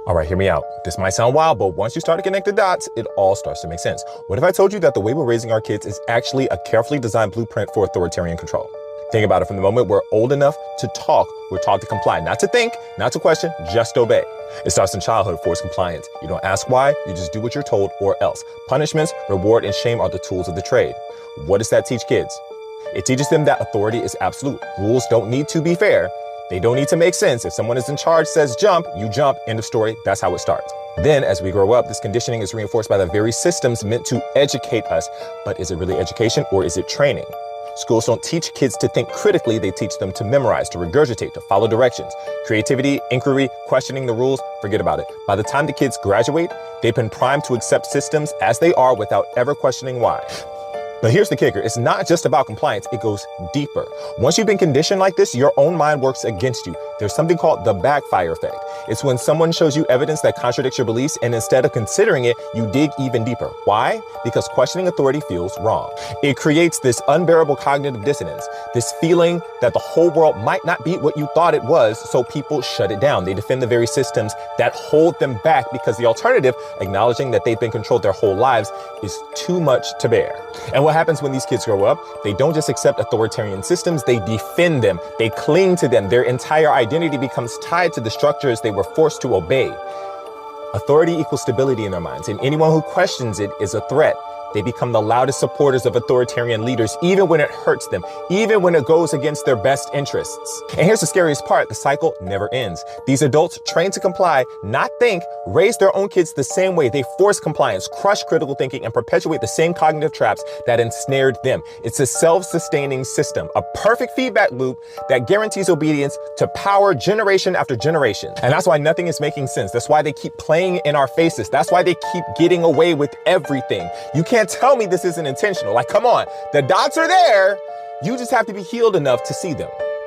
All right, hear me out. This might sound wild, but once you start to connect the dots, it all starts to make sense. What if I told you that the way we're raising our kids is actually a carefully designed blueprint for authoritarian control? Think about it. From the moment we're old enough to talk, we're taught to comply, not to think, not to question, just obey. It starts in childhood, forced compliance. You don't ask why, you just do what you're told or else. Punishments, reward, and shame are the tools of the trade. What does that teach kids? It teaches them that authority is absolute. Rules don't need to be fair. They don't need to make sense. If someone is in charge, says jump, you jump, end of story. That's how it starts. Then as we grow up, this conditioning is reinforced by the very systems meant to educate us. But is it really education or is it training? Schools don't teach kids to think critically. They teach them to memorize, to regurgitate, to follow directions. Creativity, inquiry, questioning the rules, forget about it. By the time the kids graduate, they've been primed to accept systems as they are without ever questioning why. But here's the kicker. It's not just about compliance. It goes deeper. Once you've been conditioned like this, your own mind works against you. There's something called the backfire effect. It's when someone shows you evidence that contradicts your beliefs, and instead of considering it, you dig even deeper. Why? Because questioning authority feels wrong. It creates this unbearable cognitive dissonance, this feeling that the whole world might not be what you thought it was, so people shut it down. They defend the very systems that hold them back because the alternative, acknowledging that they've been controlled their whole lives, is too much to bear. And what happens when these kids grow up? They don't just accept authoritarian systems, they defend them, they cling to them. Their entire identity becomes tied to the structures they were forced to obey. Authority equals stability in their minds, and anyone who questions it is a threat. They become the loudest supporters of authoritarian leaders, even when it hurts them, even when it goes against their best interests. And here's the scariest part, the cycle never ends. These adults trained to comply, not think, raise their own kids the same way. They force compliance, crush critical thinking, and perpetuate the same cognitive traps that ensnared them. It's a self-sustaining system, a perfect feedback loop that guarantees obedience to power generation after generation. And that's why nothing is making sense. That's why they keep playing in our faces. That's why they keep getting away with everything. You can't tell me this isn't intentional. Like, come on, the dots are there. You just have to be healed enough to see them.